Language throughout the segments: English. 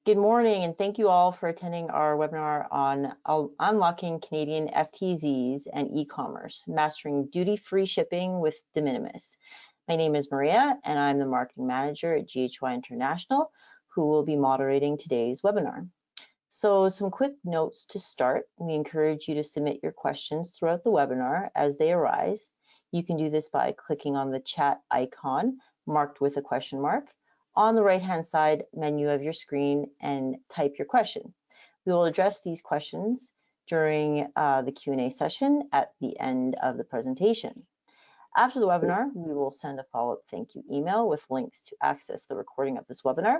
Good morning, and thank you all for attending our webinar on unlocking Canadian FTZs and e-commerce, mastering duty-free shipping with de minimis. My name is Maria, and I'm the marketing manager at GHY International, who will be moderating today's webinar. So some quick notes to start. We encourage you to submit your questions throughout the webinar as they arise. You can do this by clicking on the chat icon marked with a question mark on the right-hand side menu of your screen and type your question. We will address these questions during the Q&A session at the end of the presentation. After the webinar, we will send a follow-up thank you email with links to access the recording of this webinar,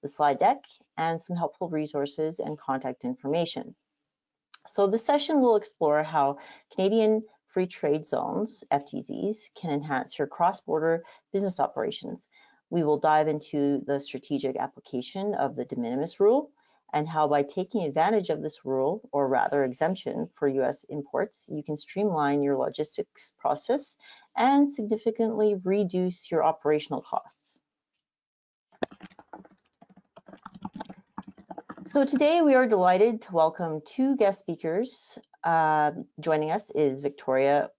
the slide deck, and some helpful resources and contact information. So this session will explore how Canadian Free Trade Zones, FTZs, can enhance your cross-border business operations. We will dive into the strategic application of the de minimis rule and how by taking advantage of this rule, or rather exemption for US imports, you can streamline your logistics process and significantly reduce your operational costs. So today we are delighted to welcome two guest speakers. Joining us is Victoria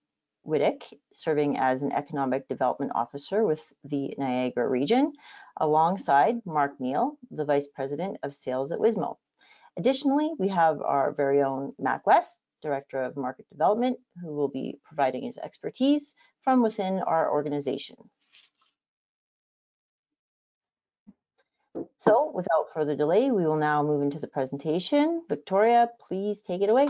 Whittick, serving as an Economic Development Officer with the Niagara region, alongside Mark Neal, the Vice President of Sales at Wismo. Additionally, we have our very own Matt West, Director of Market Development, who will be providing his expertise from within our organization. So without further delay, we will now move into the presentation. Victoria, please take it away.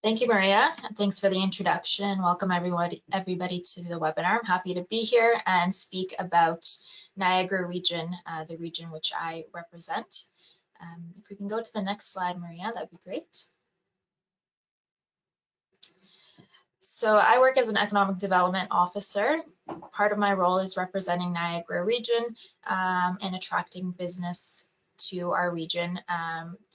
Thank you, Maria, and thanks for the introduction. Welcome everybody to the webinar. I'm happy to be here and speak about Niagara region, the region which I represent. If we can go to the next slide, Maria, that'd be great. So I work as an economic development officer. Part of my role is representing Niagara region and attracting business to our region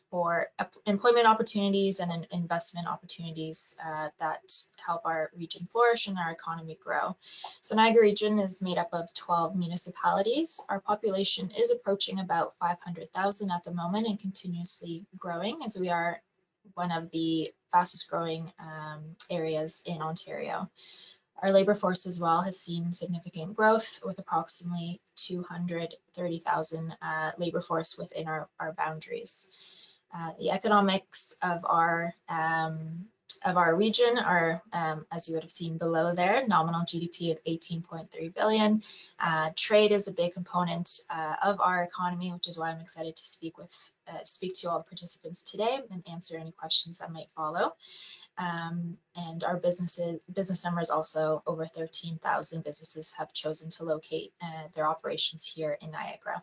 for employment opportunities and investment opportunities that help our region flourish and our economy grow. So Niagara region is made up of 12 municipalities. Our population is approaching about 500,000 at the moment and continuously growing, as we are one of the fastest growing areas in Ontario. Our labor force as well has seen significant growth, with approximately 230,000 labor force within our boundaries. The economics of our region are, as you would have seen below there, nominal GDP of 18.3 billion. Trade is a big component of our economy, which is why I'm excited to speak to all the participants today and answer any questions that might follow. And our business numbers also, over 13,000 businesses have chosen to locate their operations here in Niagara.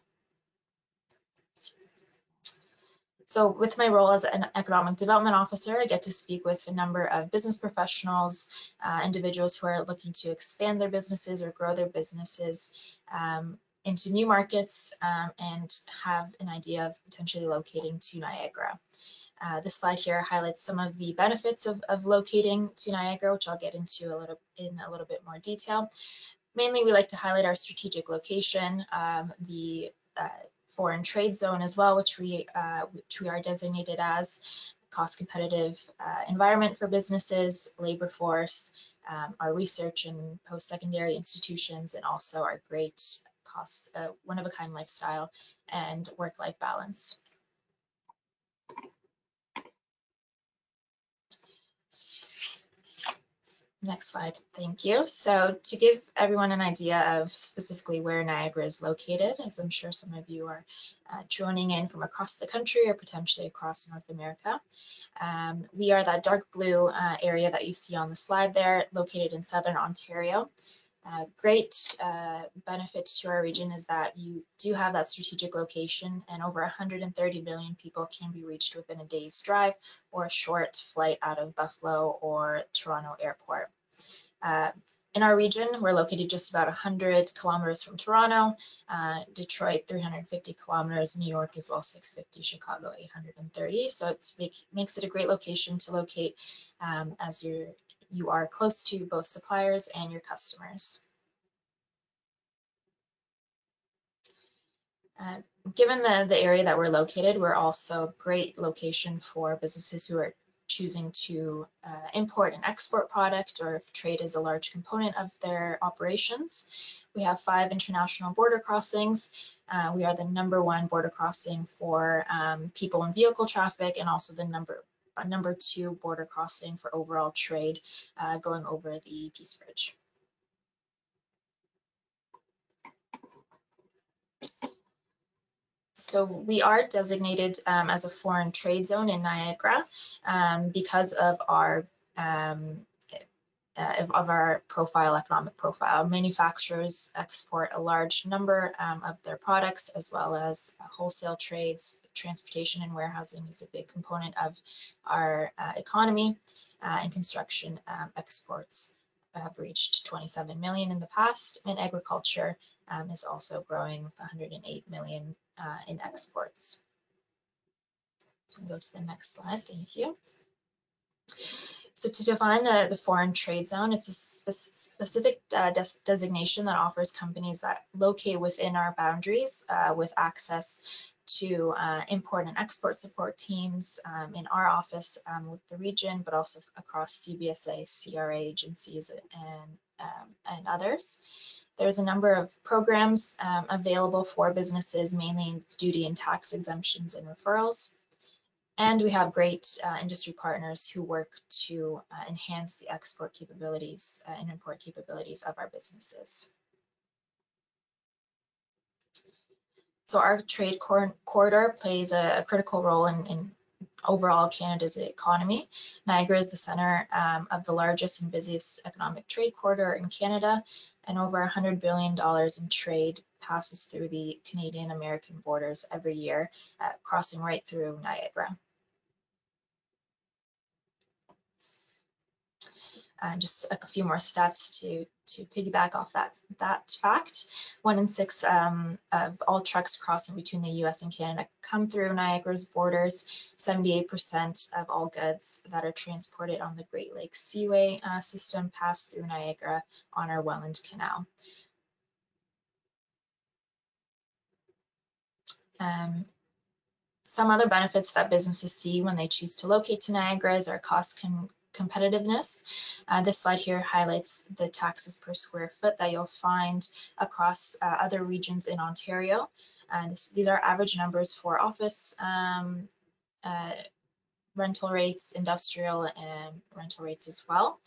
So with my role as an economic development officer, I get to speak with a number of business professionals, individuals who are looking to expand their businesses or grow their businesses into new markets and have an idea of potentially locating to Niagara. This slide here highlights some of the benefits of locating to Niagara, which I'll get into in a little bit more detail. Mainly, we like to highlight our strategic location, the foreign trade zone as well, which we are designated as, cost competitive environment for businesses, labor force, our research and post-secondary institutions, and also our great one-of-a-kind lifestyle and work-life balance. Next slide, thank you. So to give everyone an idea of specifically where Niagara is located, as I'm sure some of you are joining in from across the country or potentially across North America. We are that dark blue area that you see on the slide there, located in Southern Ontario. Great benefit to our region is that you do have that strategic location, and over 130 million people can be reached within a day's drive or a short flight out of Buffalo or Toronto Airport. In our region, we're located just about 100 kilometers from Toronto, Detroit 350 kilometers, New York as well 650, Chicago 830. So it makes it a great location to locate as you are close to both suppliers and your customers. Given the area that we're located, we're also a great location for businesses who are choosing to import and export product, or if trade is a large component of their operations. We have 5 international border crossings. We are the #1 border crossing for people and vehicle traffic, and also the number 2 border crossing for overall trade going over the Peace Bridge. So we are designated as a foreign trade zone in Niagara because of our economic profile. Manufacturers export a large number of their products, as well as wholesale trades. Transportation and warehousing is a big component of our economy, and construction exports have reached 27 million in the past, and agriculture is also growing with 108 million in exports. So we'll go to the next slide, thank you. So to define the foreign trade zone, it's a specific designation that offers companies that locate within our boundaries with access to import and export support teams in our office with the region, but also across CBSA, CRA agencies, and others. There's a number of programs available for businesses, mainly in duty and tax exemptions and referrals. And we have great industry partners who work to enhance the export capabilities and import capabilities of our businesses. So our trade corridor plays a critical role in overall Canada's economy. Niagara is the center of the largest and busiest economic trade corridor in Canada, and over $100 billion in trade passes through the Canadian-American borders every year, crossing right through Niagara. Just a few more stats to piggyback off that fact. 1 in 6 of all trucks crossing between the US and Canada come through Niagara's borders. 78% of all goods that are transported on the Great Lakes Seaway system pass through Niagara on our Welland Canal. Some other benefits that businesses see when they choose to locate to Niagara is our cost competitiveness. This slide here highlights the taxes per square foot that you'll find across other regions in Ontario. These are average numbers for office rental rates, industrial and rental rates as well.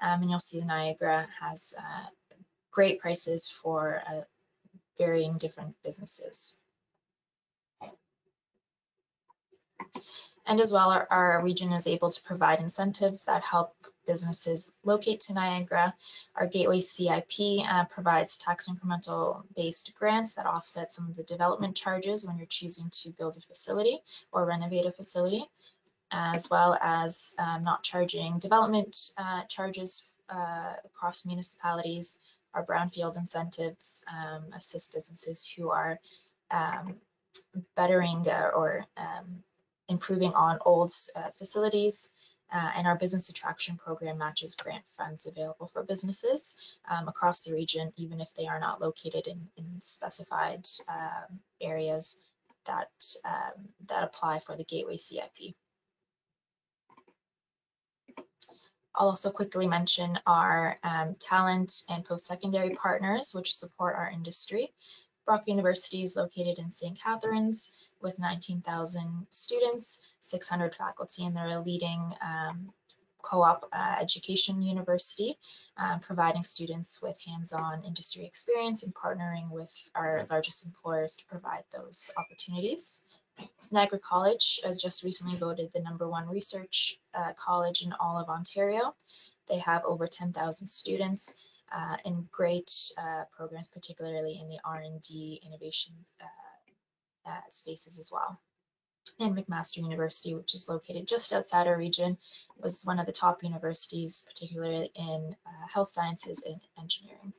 And you'll see Niagara has great prices for varying different businesses. And as well, our region is able to provide incentives that help businesses locate to Niagara. Our Gateway CIP provides tax incremental based grants that offset some of the development charges when you're choosing to build a facility or renovate a facility, as well as not charging development charges across municipalities. Our brownfield incentives assist businesses who are bettering or improving on old facilities, and our business attraction program matches grant funds available for businesses across the region, even if they are not located in specified areas that apply for the Gateway CIP. I'll also quickly mention our talent and post-secondary partners, which support our industry. Brock University is located in St. Catharines with 19,000 students, 600 faculty, and they're a leading co-op education university, providing students with hands-on industry experience and partnering with our largest employers to provide those opportunities. Niagara College has just recently voted the #1 research college in all of Ontario. They have over 10,000 students and great programs, particularly in the R&D innovation spaces as well. And McMaster University, which is located just outside our region, was one of the top universities, particularly in health sciences and engineering.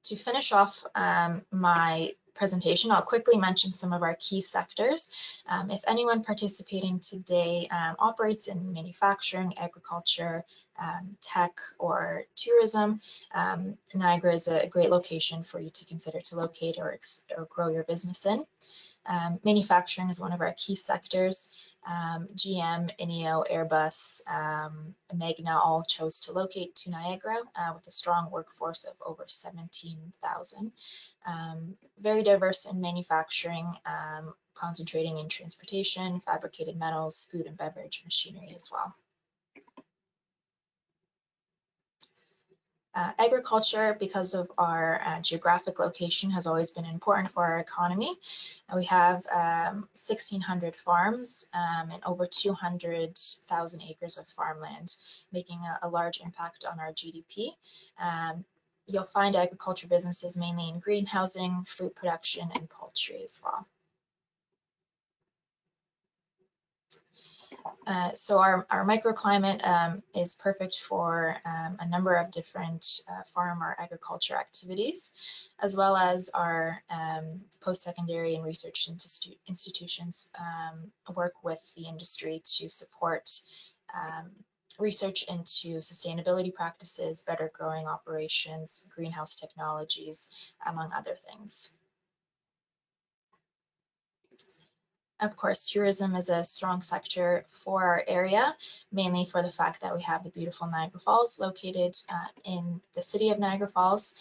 To finish off my presentation, I'll quickly mention some of our key sectors. If anyone participating today operates in manufacturing, agriculture, tech, or tourism, Niagara is a great location for you to consider to locate or grow your business in. Manufacturing is one of our key sectors. GM, INEO, Airbus, Magna all chose to locate to Niagara with a strong workforce of over 17,000. Very diverse in manufacturing, concentrating in transportation, fabricated metals, food and beverage, machinery as well. Agriculture, because of our geographic location, has always been important for our economy. We have 1,600 farms and over 200,000 acres of farmland, making a large impact on our GDP. You'll find agriculture businesses mainly in greenhousing, fruit production, and poultry as well. So our microclimate is perfect for a number of different farm or agriculture activities, as well as our post-secondary and research institutions work with the industry to support research into sustainability practices, better growing operations, greenhouse technologies, among other things. Of course, tourism is a strong sector for our area, mainly for the fact that we have the beautiful Niagara Falls located in the city of Niagara Falls.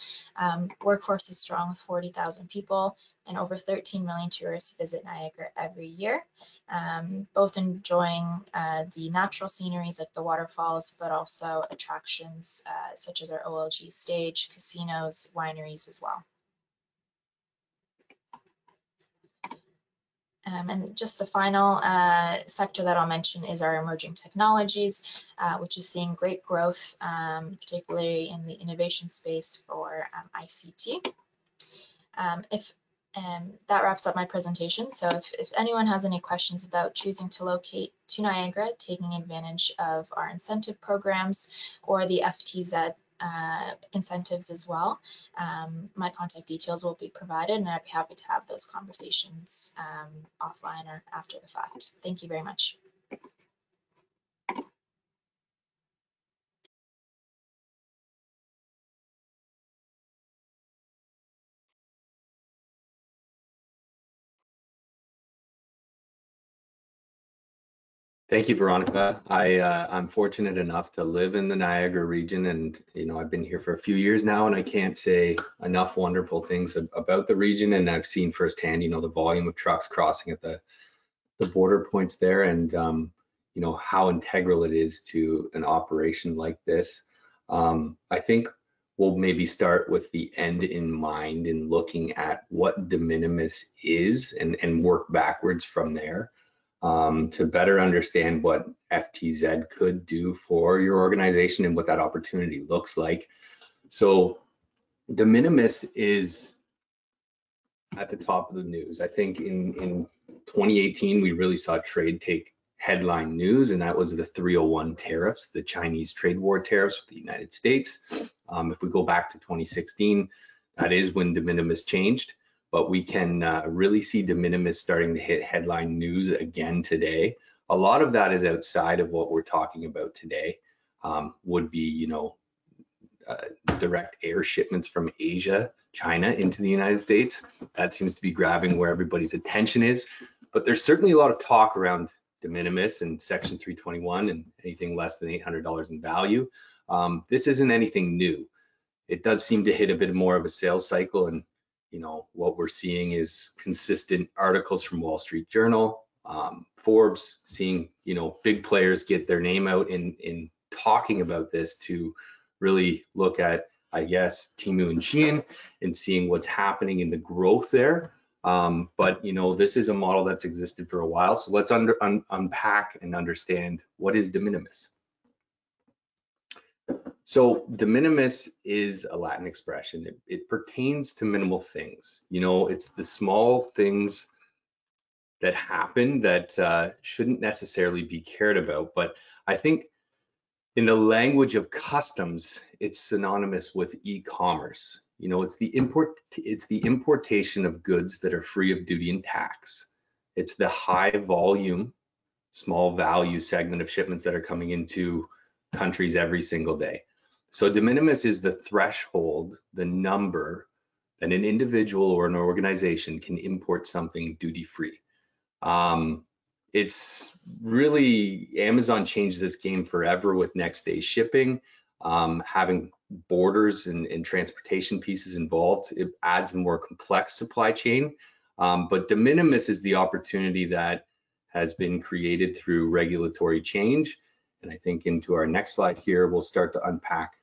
Workforce is strong with 40,000 people, and over 13 million tourists visit Niagara every year, both enjoying the natural sceneries like the waterfalls, but also attractions such as our OLG stage, casinos, wineries as well. And just the final sector that I'll mention is our emerging technologies, which is seeing great growth, particularly in the innovation space for ICT. That wraps up my presentation. So if anyone has any questions about choosing to locate to Niagara, taking advantage of our incentive programs or the FTZ incentives as well, my contact details will be provided, and I'd be happy to have those conversations offline or after the fact. Thank you very much. Thank you, Veronica. I'm fortunate enough to live in the Niagara region, and I've been here for a few years now, and I can't say enough wonderful things about the region. And I've seen firsthand, the volume of trucks crossing at the border points there, and how integral it is to an operation like this. I think we'll maybe start with the end in mind in looking at what de minimis is and work backwards from there. To better understand what FTZ could do for your organization and what that opportunity looks like. So de minimis is at the top of the news. I think in 2018, we really saw trade take headline news, and that was the 301 tariffs, the Chinese trade war tariffs with the United States. If we go back to 2016, that is when de minimis changed. But we can really see de minimis starting to hit headline news again today. A lot of that is outside of what we're talking about today. Would be, direct air shipments from Asia, China into the United States. That seems to be grabbing where everybody's attention is. But there's certainly a lot of talk around de minimis and Section 321 and anything less than $800 in value. This isn't anything new. It does seem to hit a bit more of a sales cycle, and what we're seeing is consistent articles from Wall Street Journal, Forbes, seeing, big players get their name out in talking about this to really look at, I guess, Temu and Shein and seeing what's happening in the growth there. But, this is a model that's existed for a while. So let's unpack and understand what is de minimis. So de minimis is a Latin expression. It pertains to minimal things. It's the small things that happen that shouldn't necessarily be cared about. But I think in the language of customs, it's synonymous with e-commerce. you know, it's the importation of goods that are free of duty and tax. It's the high volume, small value segment of shipments that are coming into countries every single day. So de minimis is the threshold, the number that an individual or an organization can import something duty-free. It's really, Amazon changed this game forever with next day shipping, having borders and transportation pieces involved. It adds a more complex supply chain, but de minimis is the opportunity that has been created through regulatory change. And I think into our next slide here, we'll start to unpack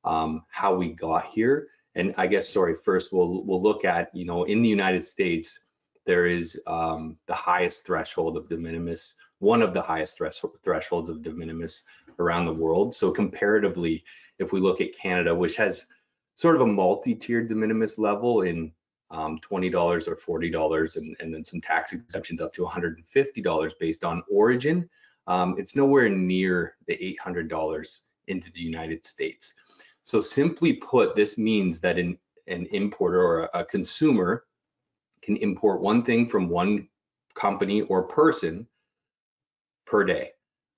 how we got here. And I guess, sorry, first we'll look at, you know, in the United States, there is the highest threshold of de minimis, one of the highest thresholds of de minimis around the world. So comparatively, if we look at Canada, which has sort of a multi-tiered de minimis level in $20 or $40, and then some tax exemptions up to $150 based on origin, it's nowhere near the $800 into the United States. So simply put, this means that an importer or a consumer can import one thing from one company or person per day.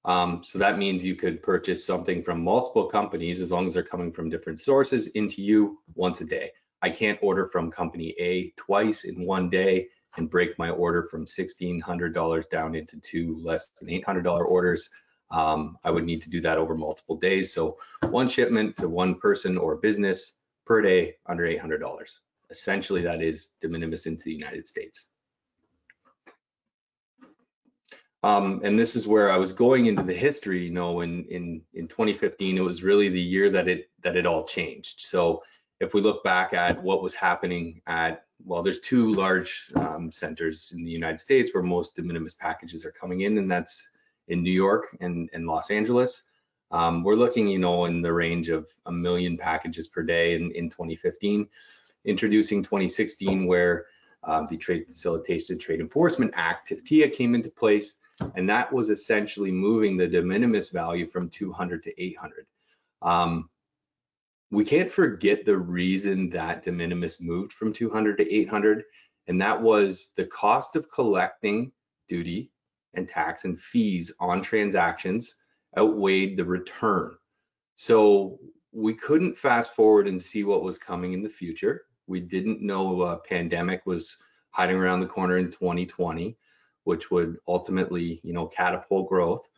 So that means you could purchase something from multiple companies, as long as they're coming from different sources, into you once a day. I can't order from company A twice in one day and break my order from $1,600 down into two less than $800 orders. I would need to do that over multiple days. So one shipment to one person or business per day under $800. Essentially, that is de minimis into the United States. And this is where I was going into the history. You know, in 2015, it was really the year that it all changed. So if we look back at what was happening at, well, there's two large centers in the United States where most de minimis packages are coming in, and that's in New York and Los Angeles. We're looking, you know, in the range of 1 million packages per day in 2015. Introducing 2016, where the Trade Facilitation and Trade Enforcement Act, TIA, came into place, and that was essentially moving the de minimis value from 200 to 800. We can't forget the reason that de minimis moved from 200 to 800, and that was the cost of collecting duty and tax and fees on transactions outweighed the return. So we couldn't fast forward and see what was coming in the future. We didn't know a pandemic was hiding around the corner in 2020, which would ultimately, you know, catapult growth.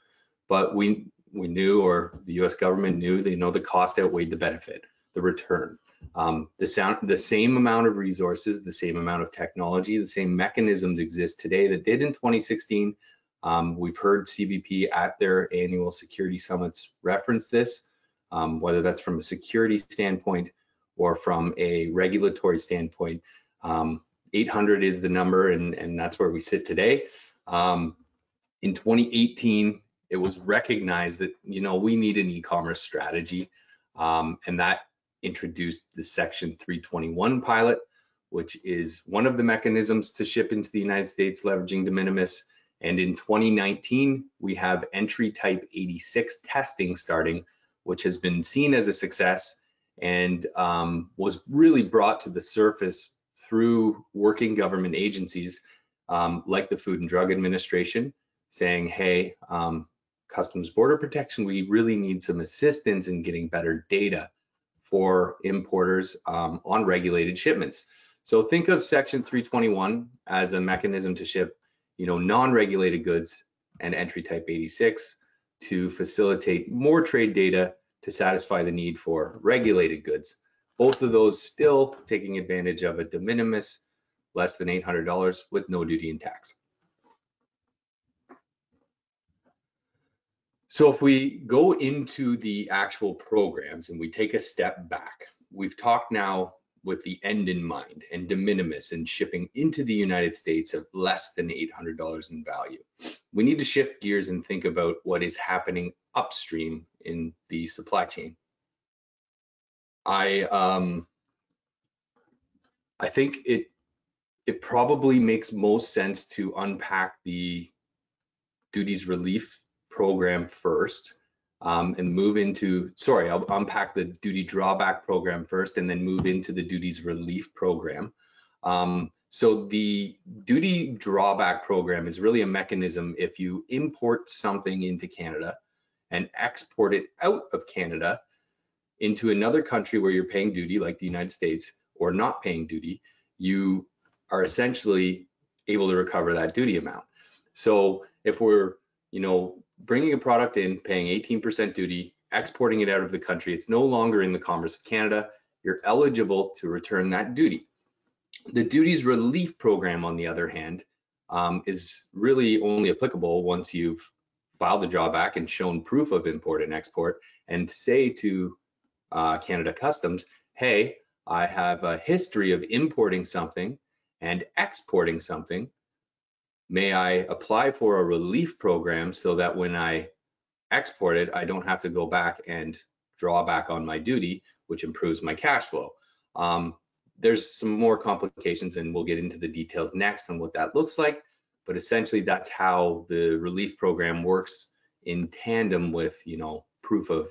But we knew, or the U.S. government knew, they know the cost outweighed the benefit, the return. The same amount of resources, the same amount of technology, the same mechanisms exist today that did in 2016. We've heard CBP at their annual security summits reference this, whether that's from a security standpoint or from a regulatory standpoint. 800 is the number, and that's where we sit today. In 2018, it was recognized that, you know, we need an e-commerce strategy, and that introduced the Section 321 pilot, which is one of the mechanisms to ship into the United States leveraging de minimis. And in 2019, we have entry type 86 testing starting, which has been seen as a success and was really brought to the surface through working government agencies like the Food and Drug Administration, saying, hey, Customs Border Protection, we really need some assistance in getting better data for importers on regulated shipments. So think of Section 321 as a mechanism to ship, you know, non-regulated goods, and entry type 86 to facilitate more trade data to satisfy the need for regulated goods. Both of those still taking advantage of a de minimis, less than $800 with no duty and tax. So if we go into the actual programs and we take a step back, we've talked now with the end in mind and de minimis and shipping into the United States of less than $800 in value. We need to shift gears and think about what is happening upstream in the supply chain. I think it probably makes most sense to unpack the duties relief program first. and move into, sorry, I'll unpack the duty drawback program first and then move into the duties relief program. So the duty drawback program is really a mechanism if you import something into Canada and export it out of Canada into another country where you're paying duty, like the United States, or not paying duty, you are essentially able to recover that duty amount. So if we're, bringing a product in, paying 18% duty, exporting it out of the country, it's no longer in the commerce of Canada, you're eligible to return that duty. The duties relief program, on the other hand, is really only applicable once you've filed the drawback and shown proof of import and export, and say to Canada Customs, hey, I have a history of importing something and exporting something. May I apply for a relief program so that when I export it, I don't have to go back and draw back on my duty, which improves my cash flow. There's some more complications, and we'll get into the details next on what that looks like. But essentially, that's how the relief program works in tandem with, proof of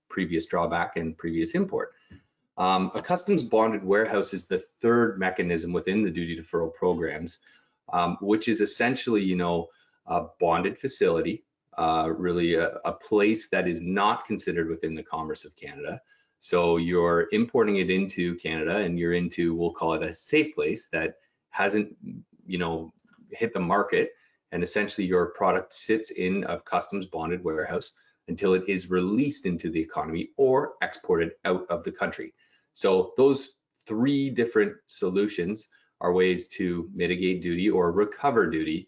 previous drawback and previous import. A customs bonded warehouse is the third mechanism within the duty deferral programs, which is essentially, a bonded facility, really a place that is not considered within the commerce of Canada. So you're importing it into Canada and you're into, we'll call it a safe place that hasn't, hit the market, and essentially your product sits in a customs bonded warehouse until it is released into the economy or exported out of the country. So those three different solutions are ways to mitigate duty or recover duty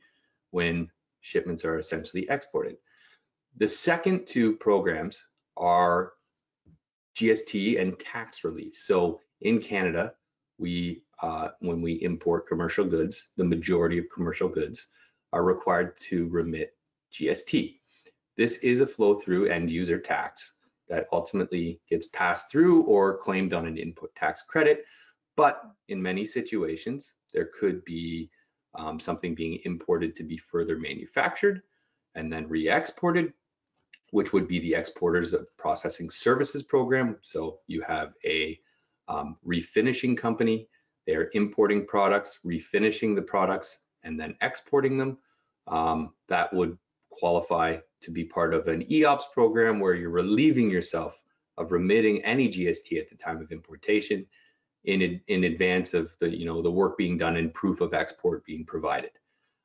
when shipments are essentially exported. The second two programs are GST and tax relief. So in Canada, we when we import commercial goods, the majority of commercial goods are required to remit GST. This is a flow-through end user tax that ultimately gets passed through or claimed on an input tax credit. But in many situations, there could be something being imported to be further manufactured and then re-exported, which would be the Exporters of Processing Services program. So you have a refinishing company, they're importing products, refinishing the products, and then exporting them. That would qualify to be part of an EOPS program where you're relieving yourself of remitting any GST at the time of importation in advance of the work being done and proof of export being provided.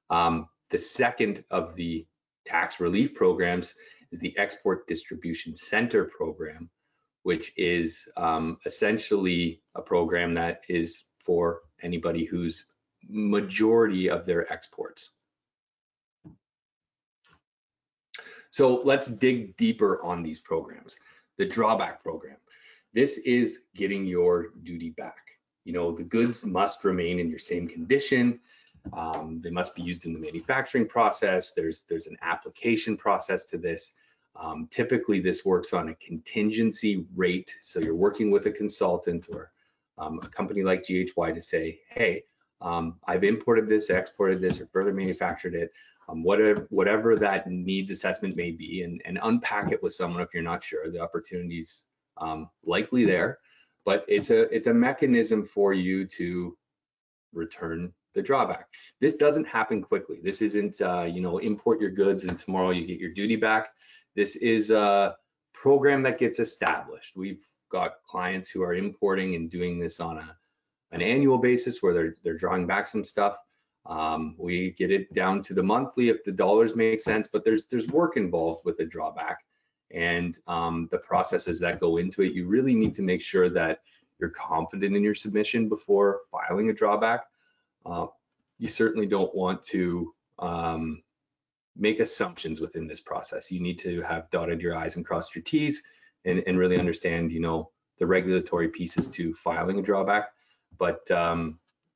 The second of the tax relief programs is the Export Distribution Center program, which is essentially a program that is for anybody whose majority of their exports. So let's dig deeper on these programs. The drawback program. This is getting your duty back. The goods must remain in your same condition. They must be used in the manufacturing process. There's an application process to this. Typically, this works on a contingency rate. So you're working with a consultant or a company like GHY to say, hey, I've imported this, exported this, or further manufactured it. Whatever that needs assessment may be, and unpack it with someone if you're not sure. The opportunity's likely there, but it's a mechanism for you to return the drawback. This doesn't happen quickly. This isn't import your goods and tomorrow you get your duty back. This is a program that gets established. We've got clients who are importing and doing this on an annual basis where they're drawing back some stuff. We get it down to the monthly if the dollars make sense, but there's work involved with the drawback and the processes that go into it. You really need to make sure that you're confident in your submission before filing a drawback. You certainly don't want to make assumptions within this process. You need to have dotted your I's and crossed your T's and really understand, the regulatory pieces to filing a drawback. But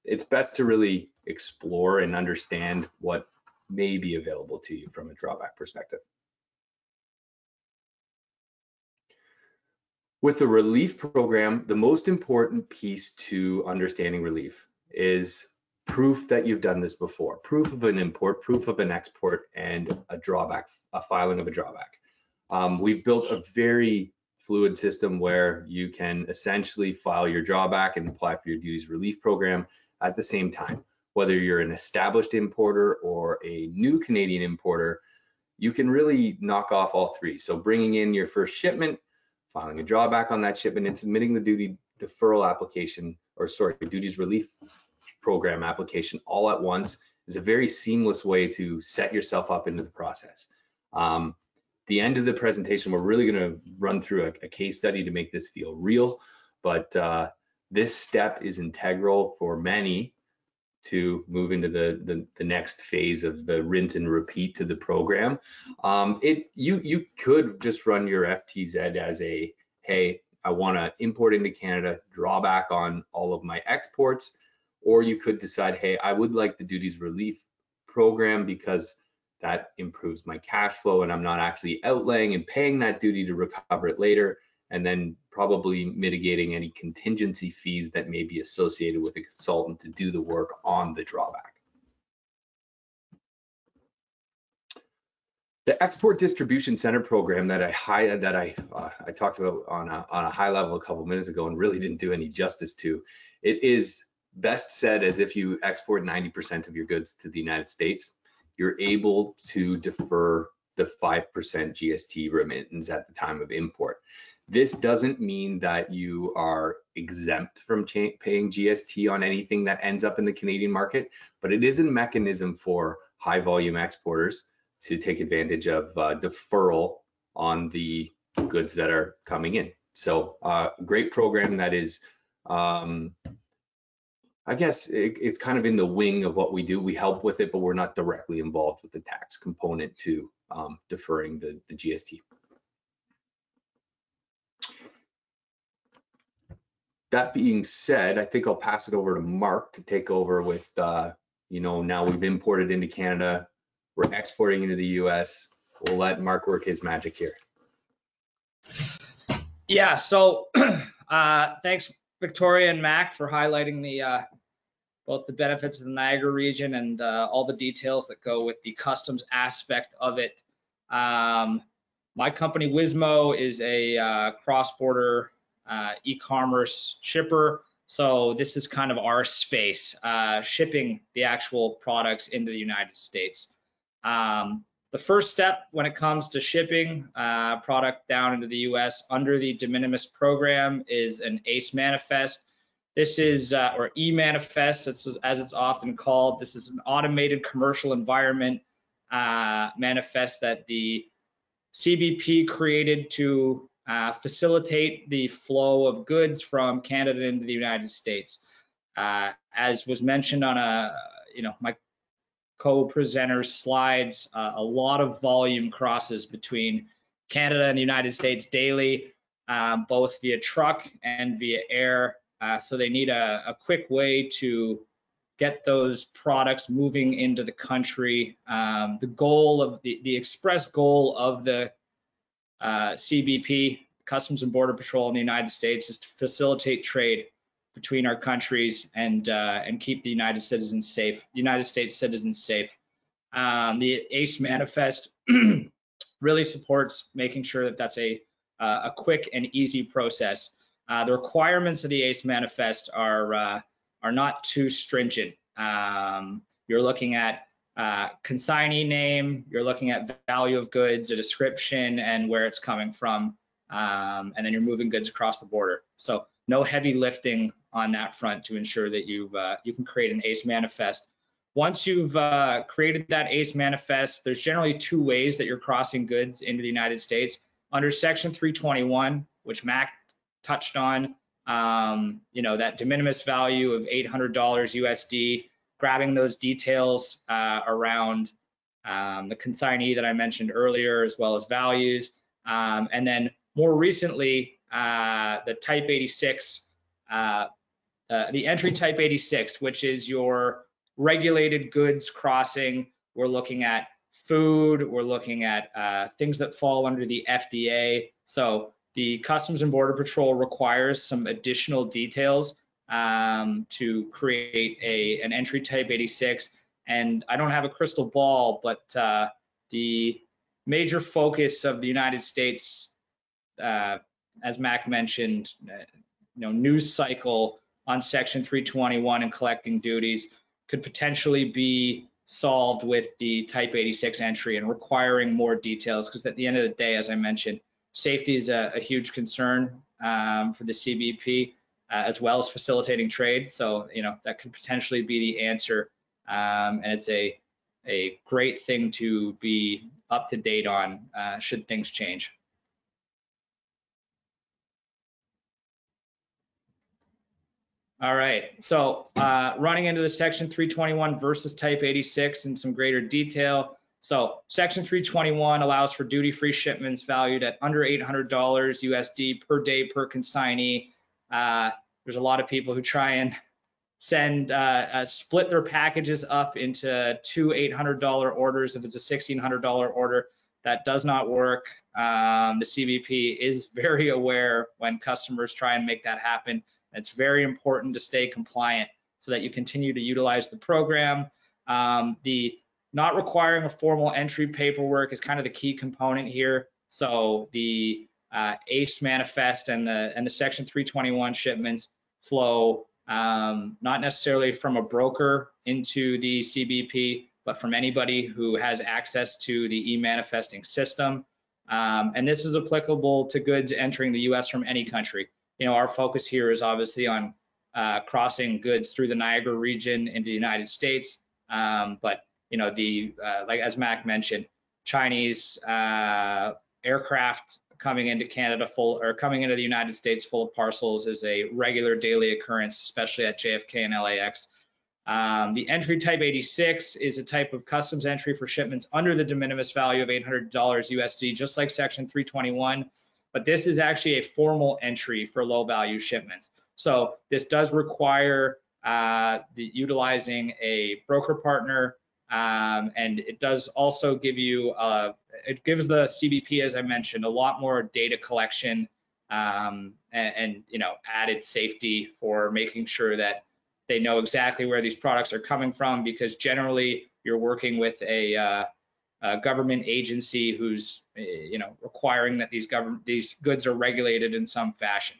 it's best to really explore and understand what may be available to you from a drawback perspective. With the relief program, the most important piece to understanding relief is proof that you've done this before, proof of an import, proof of an export, and a drawback, a filing of a drawback. We've built a very fluid system where you can essentially file your drawback and apply for your duties relief program at the same time. Whether you're an established importer or a new Canadian importer, you can really knock off all three. So bringing in your first shipment, filing a drawback on that shipment, and submitting the duty deferral application, or sorry, duties relief program application all at once is a very seamless way to set yourself up into the process. The end of the presentation, we're really going to run through a case study to make this feel real, but this step is integral for many to move into the next phase of the rinse and repeat to the program. You could just run your FTZ as a, hey, I want to import into Canada, draw back on all of my exports, or you could decide, hey, I would like the duties relief program because that improves my cash flow and I'm not actually outlaying and paying that duty to recover it later, and then probably mitigating any contingency fees that may be associated with a consultant to do the work on the drawback. The Export Distribution Center program that I talked about on a high level a couple minutes ago and really didn't do any justice to, it is best said as if you export 90% of your goods to the United States, you're able to defer the 5% GST remittance at the time of import. This doesn't mean that you are exempt from paying GST on anything that ends up in the Canadian market, but it is a mechanism for high volume exporters to take advantage of deferral on the goods that are coming in. So great program that is, I guess it's kind of in the wing of what we do. We help with it, but we're not directly involved with the tax component to deferring the GST. That being said, I think I'll pass it over to Mark to take over with, now we've imported into Canada, we're exporting into the US. We'll let Mark work his magic here. Yeah, so thanks Victoria and Mac for highlighting the both the benefits of the Niagara region and all the details that go with the customs aspect of it. My company Wismo is a cross-border e-commerce shipper, so this is kind of our space, shipping the actual products into the United States. The first step when it comes to shipping product down into the US under the de minimis program is an ACE manifest. This is, or e-manifest, as it's often called. This is an automated commercial environment manifest that the CBP created to facilitate the flow of goods from Canada into the United States. As was mentioned on my co-presenter's slides, a lot of volume crosses between Canada and the United States daily, both via truck and via air. So they need a quick way to get those products moving into the country. The goal of the express goal of the CBP, Customs and Border Patrol in the United States, is to facilitate trade between our countries and keep the United States citizens safe. The ACE manifest really supports making sure that that's a quick and easy process. The requirements of the ACE manifest are not too stringent. You're looking at consignee name, you're looking at value of goods, a description, and where it's coming from, and then you're moving goods across the border. So no heavy lifting on that front to ensure that you can create an ACE manifest. Once you've created that ACE manifest, there's generally two ways that you're crossing goods into the United States. Under Section 321, which Mac touched on, that de minimis value of $800 USD, grabbing those details around the consignee that I mentioned earlier, as well as values. And then more recently, the Type 86, the entry Type 86, which is your regulated goods crossing. We're looking at food, we're looking at things that fall under the FDA. So the Customs and Border Patrol requires some additional details to create an entry Type 86. And I don't have a crystal ball, but the major focus of the United States, as Mac mentioned, news cycle on Section 321 and collecting duties could potentially be solved with the Type 86 entry and requiring more details, because at the end of the day, as I mentioned, safety is a huge concern for the CBP, as well as facilitating trade. So, that could potentially be the answer. And it's a great thing to be up to date on should things change. All right, so running into the Section 321 versus Type 86 in some greater detail. So Section 321 allows for duty-free shipments valued at under $800 USD per day per consignee. There's a lot of people who try and send split their packages up into two $800 orders if it's a $1,600 order. That does not work. The CBP is very aware when customers try and make that happen. It's very important to stay compliant so that you continue to utilize the program. The not requiring a formal entry paperwork is kind of the key component here. So the ACE manifest and the Section 321 shipments flow not necessarily from a broker into the CBP, but from anybody who has access to the e-manifesting system. And this is applicable to goods entering the US from any country. Our focus here is obviously on crossing goods through the Niagara region into the United States. But like as Mac mentioned, Chinese aircraft coming into Canada coming into the United States full of parcels is a regular daily occurrence, especially at JFK and LAX. The entry Type 86 is a type of customs entry for shipments under the de minimis value of $800 USD, just like Section 321. But this is actually a formal entry for low value shipments. So this does require utilizing a broker partner, and it does also give you, it gives the CBP, as I mentioned, a lot more data collection and added safety for making sure that they know exactly where these products are coming from, because generally you're working with a government agency who's requiring that these goods are regulated in some fashion.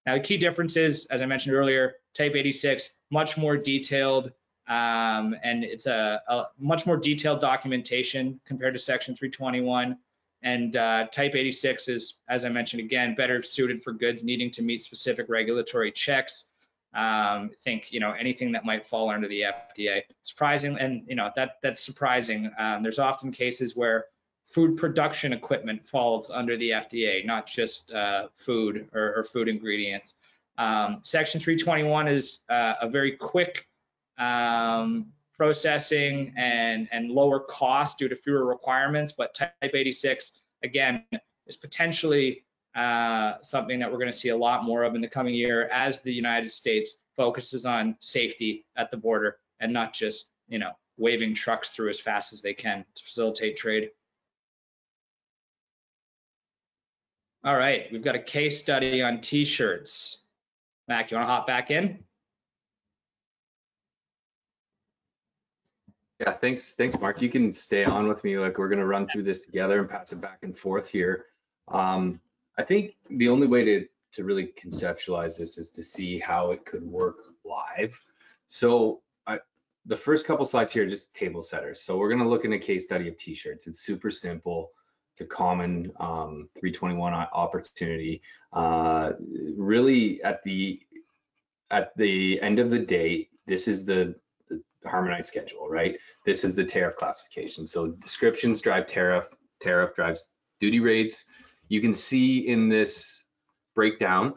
Now the key difference is, as I mentioned earlier, Type 86 much more detailed, and it's a much more detailed documentation compared to Section 321. And Type 86 is, as I mentioned again, better suited for goods needing to meet specific regulatory checks. Think anything that might fall under the FDA. Surprising, and that's surprising. There's often cases where food production equipment falls under the FDA, not just food or food ingredients. Section 321 is a very quick processing and lower cost due to fewer requirements, but Type 86 again is potentially something that we're going to see a lot more of in the coming year as the United States focuses on safety at the border and not just, waving trucks through as fast as they can to facilitate trade. All right, we've got a case study on t-shirts. Mac, you want to hop back in? Yeah, thanks, Mark. You can stay on with me. Like, we're going to run through this together and pass it back and forth here. I think the only way to really conceptualize this is to see how it could work live. So the first couple slides here are just table setters. So we're going to look in a case study of t-shirts. It's super simple. It's a common 321 opportunity. Really, at the end of the day, this is the harmonized schedule, right? This is the tariff classification. So descriptions drive tariff drives duty rates. You can see in this breakdown,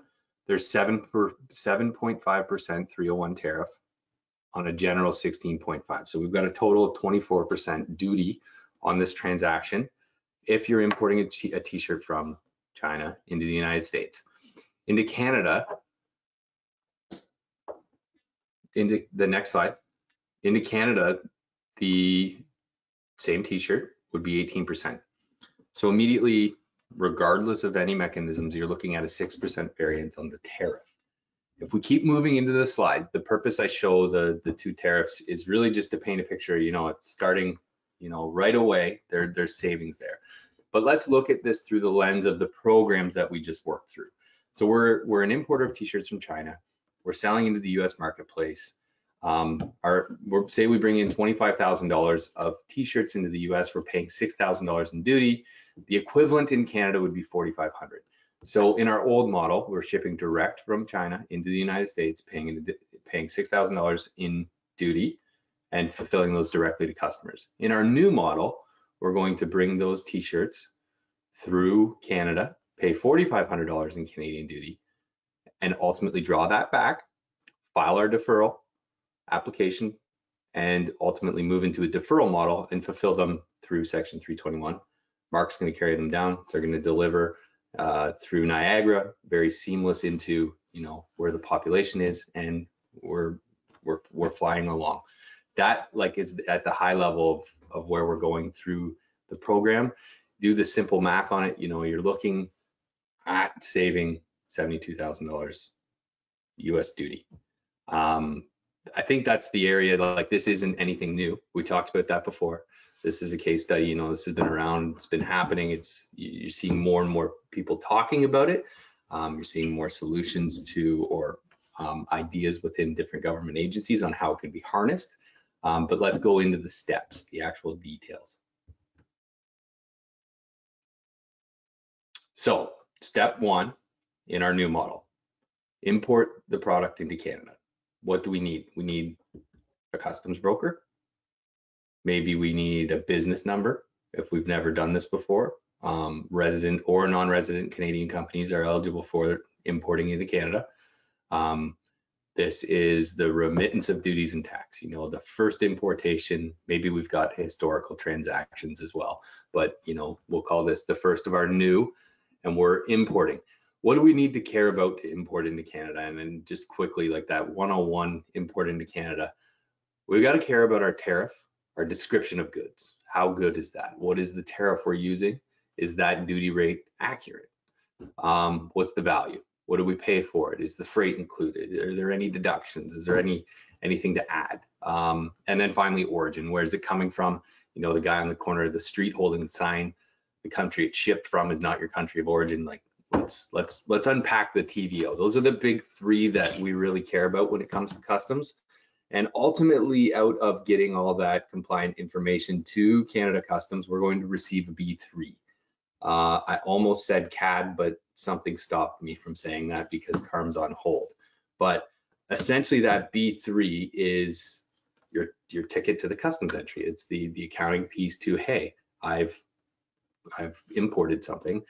there's 7.5% 301 tariff on a general 16.5. So we've got a total of 24% duty on this transaction if you're importing a t-shirt from China into the United States. Into Canada, into the next slide, into Canada, the same t-shirt would be 18%. So immediately, regardless of any mechanisms, you're looking at a 6% variance on the tariff. If we keep moving into the slides, the purpose I show the two tariffs is really just to paint a picture. It's starting, right away, there's savings there. But let's look at this through the lens of the programs that we just worked through. So we're an importer of t-shirts from China. We're selling into the US marketplace. Say we bring in $25,000 of t-shirts into the US, we're paying $6,000 in duty. The equivalent in Canada would be $4,500. So in our old model, we're shipping direct from China into the United States, paying $6,000 in duty and fulfilling those directly to customers. In our new model, we're going to bring those t-shirts through Canada, pay $4,500 in Canadian duty, and ultimately draw that back, file our deferral application, and ultimately move into a deferral model and fulfill them through Section 321. Mark's going to carry them down. They're going to deliver through Niagara, very seamless into where the population is, and we're flying along. That is at the high level of where we're going through the program. Do the simple math on it. You're looking at saving $72,000 US duty. I think that's the area, this isn't anything new. We talked about that before. This is a case study, this has been around, it's been happening. You're seeing more and more people talking about it. You're seeing more solutions or ideas within different government agencies on how it can be harnessed. But let's go into the steps, the actual details. So step one in our new model, import the product into Canada. What do we need? We need a customs broker. Maybe we need a business number if we've never done this before. Resident or non-resident Canadian companies are eligible for importing into Canada. This is the remittance of duties and tax. The first importation, maybe we've got historical transactions as well, but we'll call this the first of our new, and we're importing. What do we need to care about to import into Canada? And then just quickly, that 101 import into Canada, we've got to care about our tariff, our description of goods. How good is that? What is the tariff we're using? Is that duty rate accurate? What's the value? What do we pay for it? Is the freight included? Are there any deductions? Is there anything to add? And then finally, origin. Where is it coming from? The guy on the corner of the street holding the sign, the country it's shipped from is not your country of origin. Let's unpack the TVO. Those are the big three that we really care about when it comes to customs. And ultimately, out of getting all that compliant information to Canada Customs, we're going to receive a B3. I almost said CAD, but something stopped me from saying that because CARM's on hold. But essentially, that B3 is your ticket to the customs entry. It's the accounting piece to, hey, I've imported something.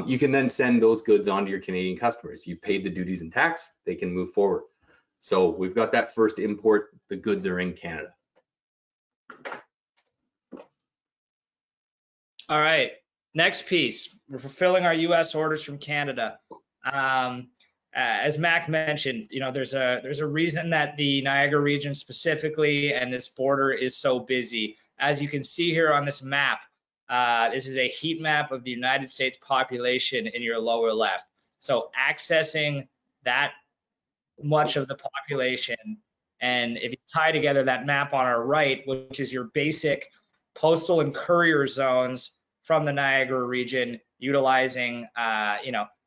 You can then send those goods on to your Canadian customers. You've paid the duties and tax, they can move forward. So we've got that first import, the goods are in Canada. All right, next piece, we're fulfilling our US orders from Canada. As Mac mentioned, there's a reason that the Niagara region specifically and this border is so busy. As you can see here on this map, this is a heat map of the United States population in your lower left. So accessing that much of the population, and if you tie together that map on our right, which is your basic postal and courier zones from the Niagara region, utilizing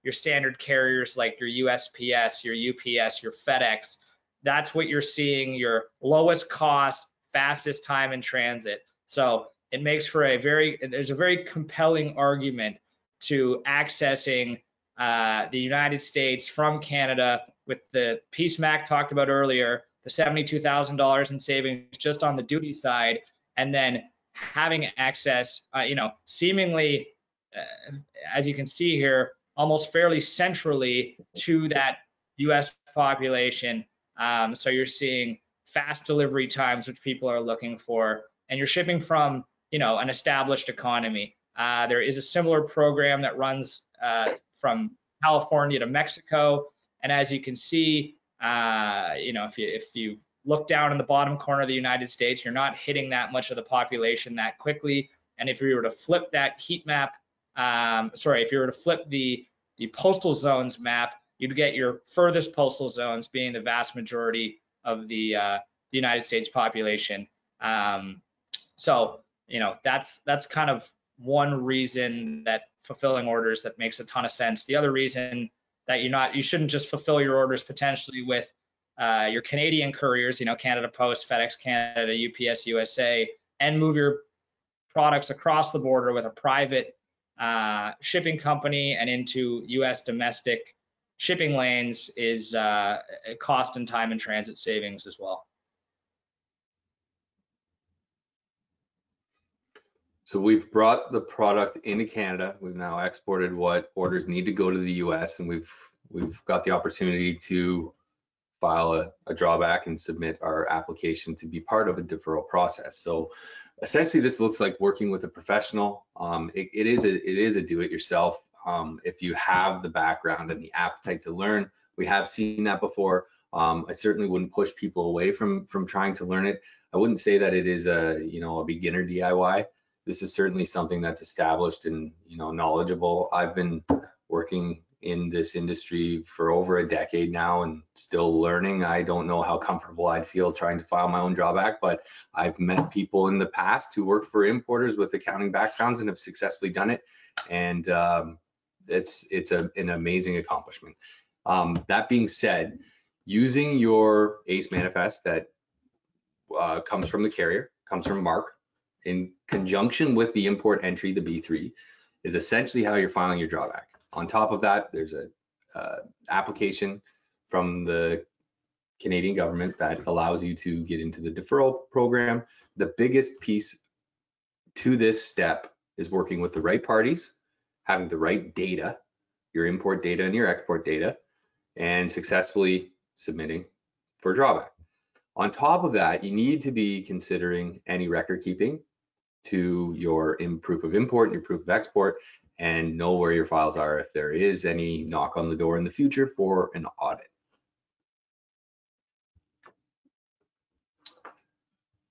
your standard carriers like your USPS, your UPS, your FedEx, that's what you're seeing, your lowest cost, fastest time in transit. So it makes for there's a very compelling argument to accessing the United States from Canada with the piece Mac talked about earlier, the $72,000 in savings just on the duty side, and then having access, seemingly, as you can see here, almost fairly centrally to that US population. So you're seeing fast delivery times, which people are looking for, and you're shipping from an established economy. There is a similar program that runs from California to Mexico, and as you can see, if you look down in the bottom corner of the United States, you're not hitting that much of the population that quickly. And if you were to flip that heat map, if you were to flip the postal zones map, you'd get your furthest postal zones being the vast majority of the United States population. So that's kind of one reason that fulfilling orders that makes a ton of sense. The other reason that you shouldn't just fulfill your orders potentially with your Canadian couriers, Canada Post, FedEx Canada, UPS USA, and move your products across the border with a private shipping company and into US domestic shipping lanes is cost and time and transit savings as well. So we've brought the product into Canada. We've now exported what orders need to go to the US, and we've got the opportunity to file a drawback and submit our application to be part of a deferral process. So essentially this looks like working with a professional. It is a do-it-yourself. If you have the background and the appetite to learn, we have seen that before. I certainly wouldn't push people away from trying to learn it. I wouldn't say that it is a beginner DIY. This is certainly something that's established and knowledgeable. I've been working in this industry for over a decade now and still learning. I don't know how comfortable I'd feel trying to file my own drawback, but I've met people in the past who work for importers with accounting backgrounds and have successfully done it. And it's an amazing accomplishment. That being said, using your ACE manifest that comes from the carrier, comes from Embark, in conjunction with the import entry, the B3, is essentially how you're filing your drawback. On top of that, there's a application from the Canadian government that allows you to get into the deferral program. The biggest piece to this step is working with the right parties, having the right data, your import data and your export data, and successfully submitting for drawback. On top of that, you need to be considering any record keeping to your proof of import, your proof of export, and know where your files are if there is any knock on the door in the future for an audit.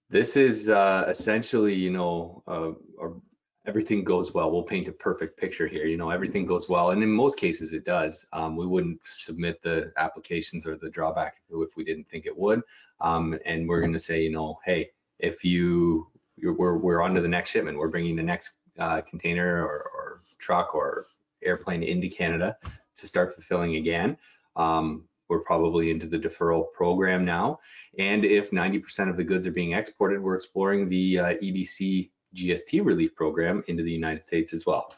This is essentially, everything goes well. We'll paint a perfect picture here. Everything goes well, and in most cases it does. We wouldn't submit the applications or the drawback if we didn't think it would. And we're going to say, hey, if we're on to the next shipment, we're bringing the next container or truck or airplane into Canada to start fulfilling again. We're probably into the deferral program now. And if 90% of the goods are being exported, we're exploring the EBC GST relief program into the United States as well.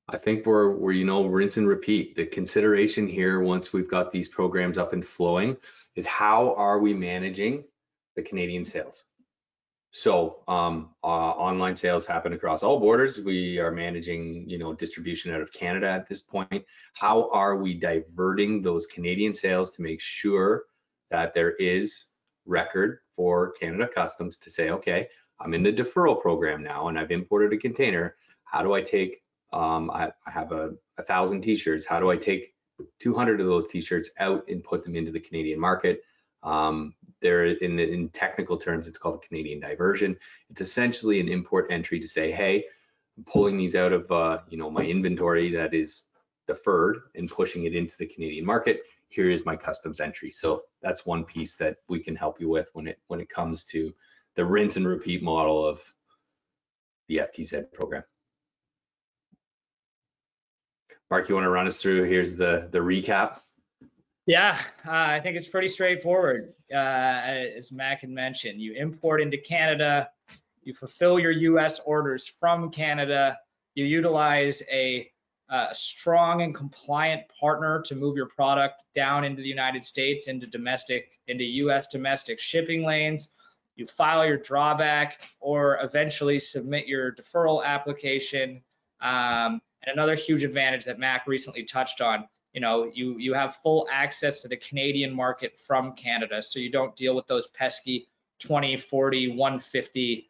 I think we're rinse and repeat. The consideration here, once we've got these programs up and flowing, is how are we managing the Canadian sales? So online sales happen across all borders. We are managing, distribution out of Canada at this point. How are we diverting those Canadian sales to make sure that there is record for Canada Customs to say, okay, I'm in the deferral program now and I've imported a container. How do I take, I have 1,000 t-shirts. How do I take 200 of those t-shirts out and put them into the Canadian market? There, in technical terms, it's called a Canadian diversion. It's essentially an import entry to say, hey, I'm pulling these out of my inventory that is deferred and pushing it into the Canadian market. Here is my customs entry. So that's one piece that we can help you with when it comes to the rinse and repeat model of the FTZ program. Mark, you want to run us through? Here's the recap. Yeah, I think it's pretty straightforward. As Mac had mentioned, you import into Canada, you fulfill your US orders from Canada, you utilize a strong and compliant partner to move your product down into the United States, into US domestic shipping lanes, you file your drawback or eventually submit your deferral application. And another huge advantage that Mac recently touched on, you have full access to the Canadian market from Canada, so you don't deal with those pesky 20, 40, 150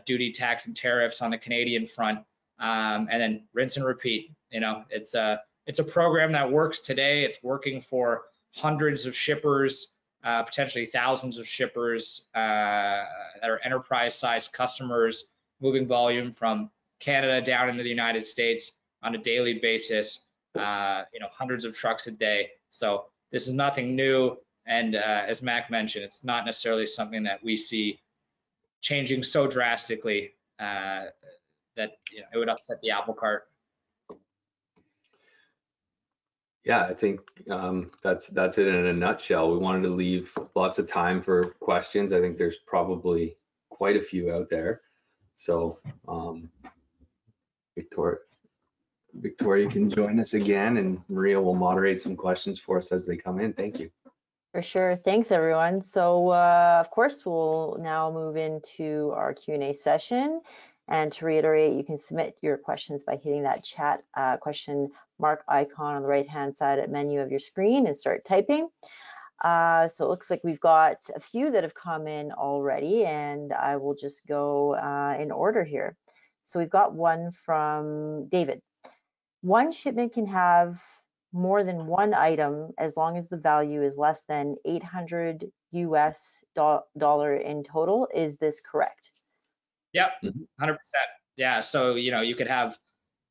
duty, tax, and tariffs on the Canadian front. And then rinse and repeat. It's a program that works today. It's working for hundreds of shippers, potentially thousands of shippers that are enterprise-sized customers, moving volume from Canada down into the United States on a daily basis. Hundreds of trucks a day. So this is nothing new. And as Mac mentioned, it's not necessarily something that we see changing so drastically that it would upset the apple cart. Yeah, I think that's it in a nutshell. We wanted to leave lots of time for questions. I think there's probably quite a few out there. So Victoria can join us again, and Maria will moderate some questions for us as they come in. Thank you. For sure. Thanks, everyone. So, of course, we'll now move into our Q&A session. And to reiterate, you can submit your questions by hitting that chat question mark icon on the right-hand side menu of your screen and start typing. So it looks like we've got a few that have come in already, and I will just go in order here. So we've got one from David. One shipment can have more than one item as long as the value is less than $800 US in total. Is this correct? Yep, 100%. Yeah, so you could have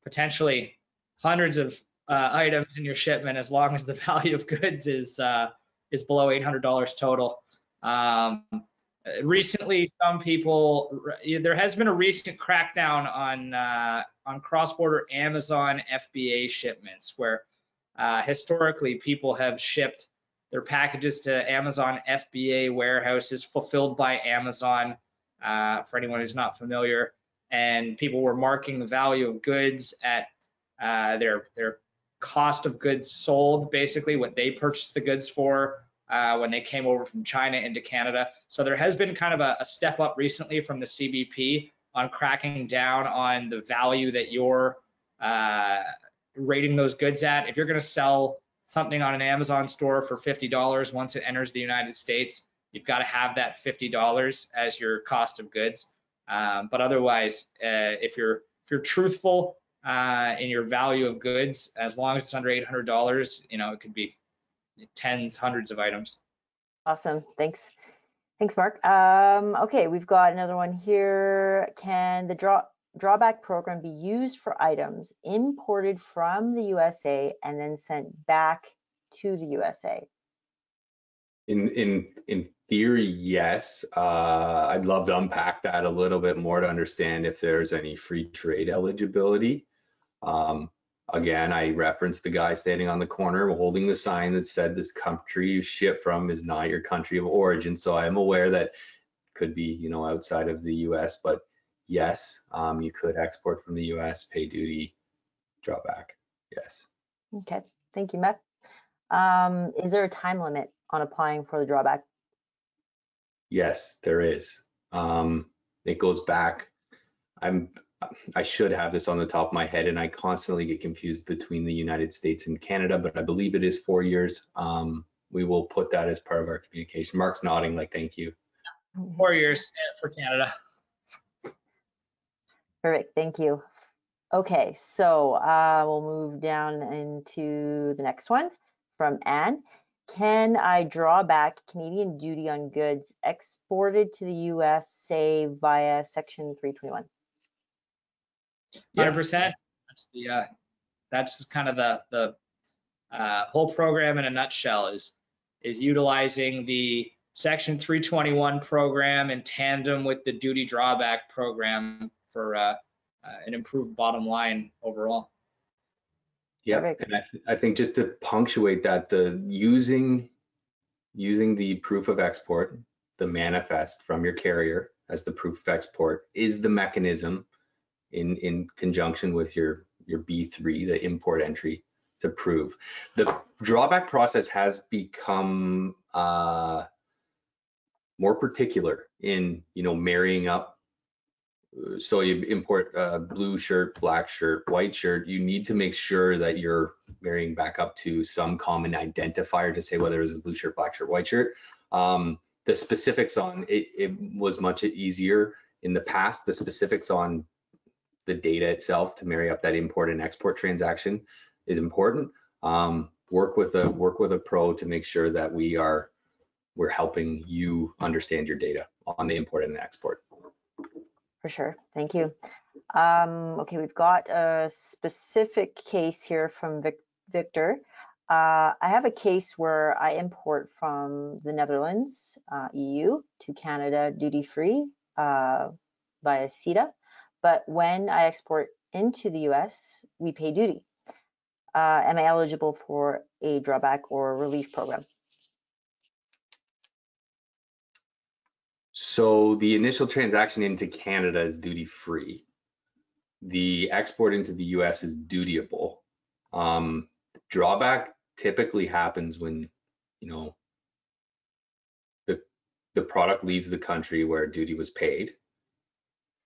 potentially hundreds of items in your shipment as long as the value of goods is below $800 total. Recently, some people, there has been a recent crackdown on cross-border Amazon FBA shipments, where historically people have shipped their packages to Amazon FBA warehouses fulfilled by Amazon. For anyone who's not familiar, and people were marking the value of goods at their cost of goods sold, basically what they purchased the goods for when they came over from China into Canada. So there has been kind of a step up recently from the CBP on cracking down on the value that you're rating those goods at. If you're going to sell something on an Amazon store for $50 once it enters the United States, you've got to have that $50 as your cost of goods. But otherwise, if you're truthful in your value of goods, as long as it's under $800, it could be tens, hundreds of items. Awesome. Thanks, Mark. Okay, we've got another one here. Can the drawback program be used for items imported from the USA and then sent back to the USA? In theory, yes. I'd love to unpack that a little bit more to understand if there's any free trade eligibility. Again, I referenced the guy standing on the corner holding the sign that said this country you ship from is not your country of origin. So I am aware that could be, outside of the US, but yes, you could export from the US, pay duty, drawback. Yes. Okay, thank you, Matt. Is there a time limit on applying for the drawback? Yes, there is. It goes back. I should have this on the top of my head, and I constantly get confused between the United States and Canada, but I believe it is 4 years. We will put that as part of our communication. Mark's nodding like, thank you. 4 years for Canada. Perfect, thank you. Okay, so we'll move down into the next one from Anne. Can I draw back Canadian duty on goods exported to the US, say via Section 321? 100%. That's kind of the whole program in a nutshell is utilizing the Section 321 program in tandem with the duty drawback program for an improved bottom line overall. Yeah, and I think just to punctuate that, the using the proof of export, the manifest from your carrier as the proof of export, is the mechanism in conjunction with your B3, the import entry, to prove. The drawback process has become more particular in marrying up. So you import blue shirt, black shirt, white shirt, you need to make sure that you're marrying back up to some common identifier to say whether it's a blue shirt, black shirt, white shirt. The specifics on it was much easier in the past. The specifics on the data itself to marry up that import and export transaction is important. Work with a pro to make sure that we're helping you understand your data on the import and export. For sure, thank you. Okay, we've got a specific case here from Victor. I have a case where I import from the Netherlands, EU, to Canada duty-free via CETA, but when I export into the US, we pay duty. Am I eligible for a drawback or relief program? So the initial transaction into Canada is duty-free. The export into the US is dutiable. Drawback typically happens when, you know, the product leaves the country where duty was paid,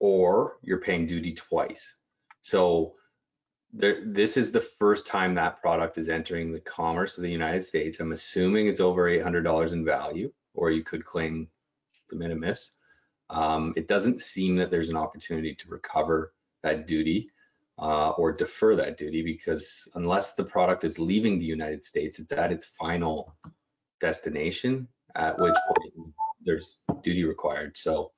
or you're paying duty twice. So this is the first time that product is entering the commerce of the United States. I'm assuming it's over $800 in value, or you could claim de minimis. It doesn't seem that there's an opportunity to recover that duty or defer that duty, because unless the product is leaving the United States, it's at its final destination, at which point there's duty required. So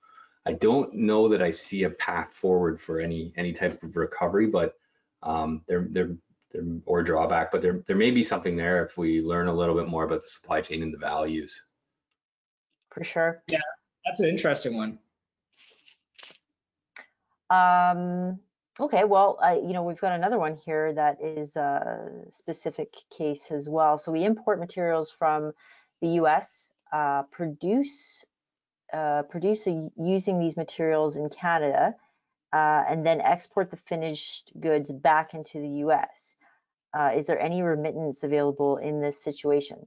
I don't know that I see a path forward for any type of recovery, but there or drawback, but there may be something there if we learn a little bit more about the supply chain and the values. For sure. Yeah, that's an interesting one. Okay, well, you know, we've got another one here that is a specific case as well. So we import materials from the US, produce using these materials in Canada, and then export the finished goods back into the US. Is there any remittance available in this situation?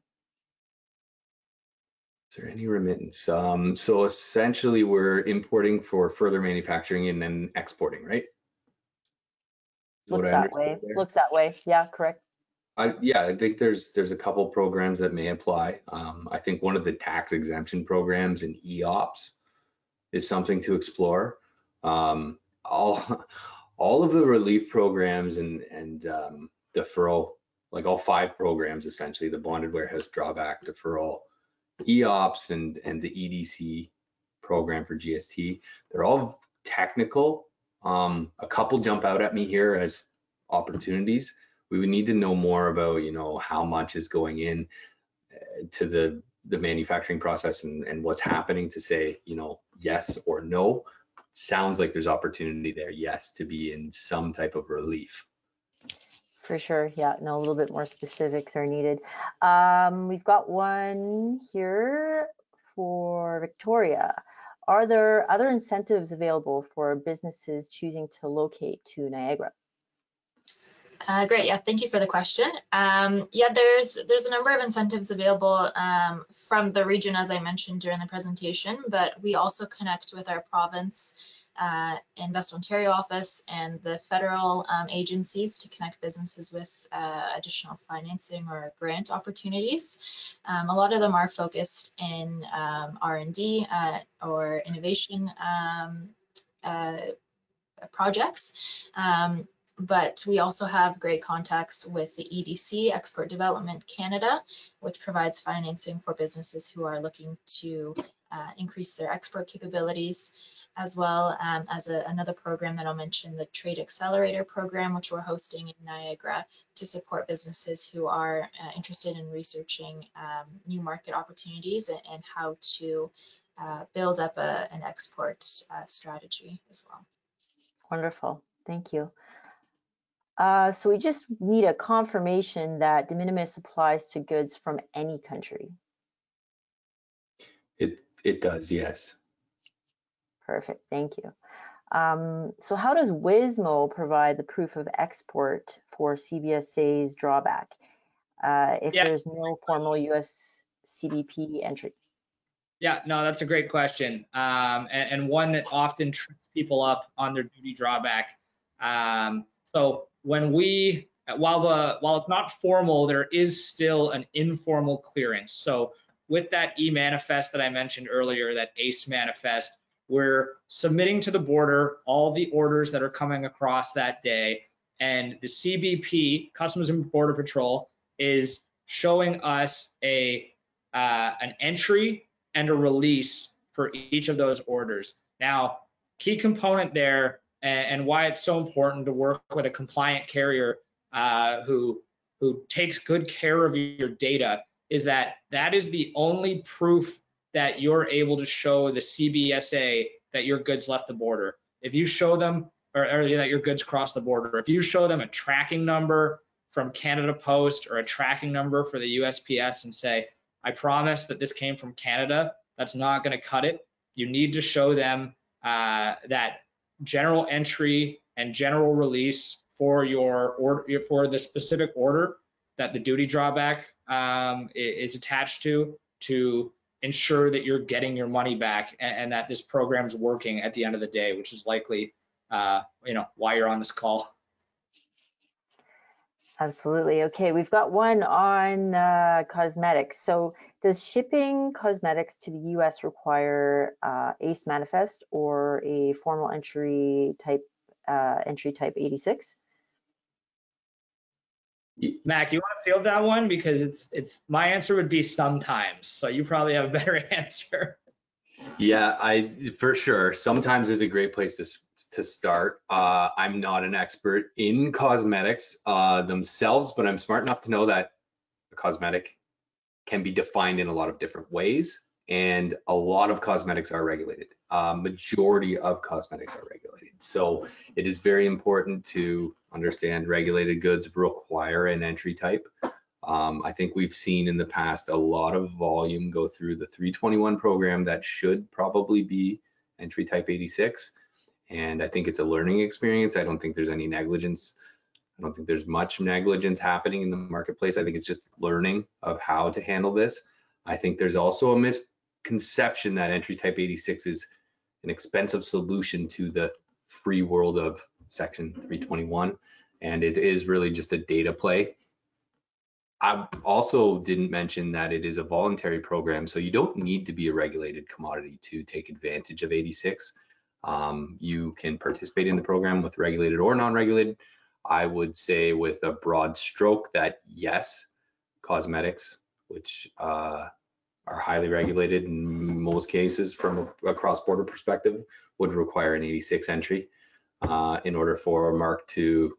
Is there any remittance? So essentially we're importing for further manufacturing and then exporting, right? Looks that way. Looks that way. Yeah, correct. Yeah, I think there's a couple programs that may apply. I think one of the tax exemption programs in EOPS is something to explore. All of the relief programs and deferral, like all 5 programs essentially, the bonded warehouse drawback, deferral, EOPS, and the EDC program for GST, they're all technical. A couple jump out at me here as opportunities. We would need to know more about, you know, how much is going in to the manufacturing process and what's happening to say, you know, yes or no. Sounds like there's opportunity there, yes, to be in some type of relief. For sure, yeah, no, a little bit more specifics are needed. We've got one here for Victoria. Are there other incentives available for businesses choosing to locate to Niagara? Great, yeah, thank you for the question. Yeah, there's a number of incentives available from the region, as I mentioned during the presentation, but we also connect with our province Invest Ontario office and the federal agencies to connect businesses with additional financing or grant opportunities. A lot of them are focused in R&D or innovation projects. But we also have great contacts with the EDC, Export Development Canada, which provides financing for businesses who are looking to increase their export capabilities, as well as another program that I'll mention, the Trade Accelerator program, which we're hosting in Niagara to support businesses who are interested in researching new market opportunities and how to build up an export strategy as well. Wonderful, thank you. So we just need a confirmation that de minimis applies to goods from any country. It does, yes. Perfect, thank you. So how does WISMO provide the proof of export for CBSA's drawback if there's no formal US CBP entry? Yeah, no, that's a great question, and one that often trips people up on their duty drawback. So when while it's not formal, there is still an informal clearance. So with that e-manifest that I mentioned earlier, that ACE manifest, we're submitting to the border all the orders that are coming across that day, and the CBP, Customs and Border Patrol, is showing us an entry and a release for each of those orders. Now, key component there, and why it's so important to work with a compliant carrier who who takes good care of your data, is that is the only proof that you're able to show the CBSA that your goods left the border. If you show them, or that your goods crossed the border, if you show them a tracking number from Canada Post or a tracking number for the USPS and say, I promise that this came from Canada, that's not going to cut it. You need to show them that general entry and general release for your order, for the specific order that the duty drawback is attached to ensure that you're getting your money back and that this program's working at the end of the day, which is likely why you're on this call. Absolutely. Okay, we've got one on cosmetics. So does shipping cosmetics to the US require ACE manifest or a formal entry type 86? Mac, you want to field that one? Because it's my answer would be sometimes. So you probably have a better answer. Yeah, for sure. Sometimes is a great place to start. I'm not an expert in cosmetics themselves, but I'm smart enough to know that a cosmetic can be defined in a lot of different ways, and a lot of cosmetics are regulated. Majority of cosmetics are regulated. So it is very important to understand regulated goods require an entry type. I think we've seen in the past a lot of volume go through the 321 program that should probably be entry type 86. And I think it's a learning experience. I don't think there's any negligence. I don't think there's much negligence happening in the marketplace. I think it's just learning of how to handle this. I think there's also a misconception that entry type 86 is an expensive solution to the free world of section 321. And it is really just a data play. I also didn't mention that it is a voluntary program, so you don't need to be a regulated commodity to take advantage of 86. You can participate in the program with regulated or non-regulated. I would say with a broad stroke that yes, cosmetics, which are highly regulated in most cases from a cross-border perspective, would require an 86 entry in order for a mark to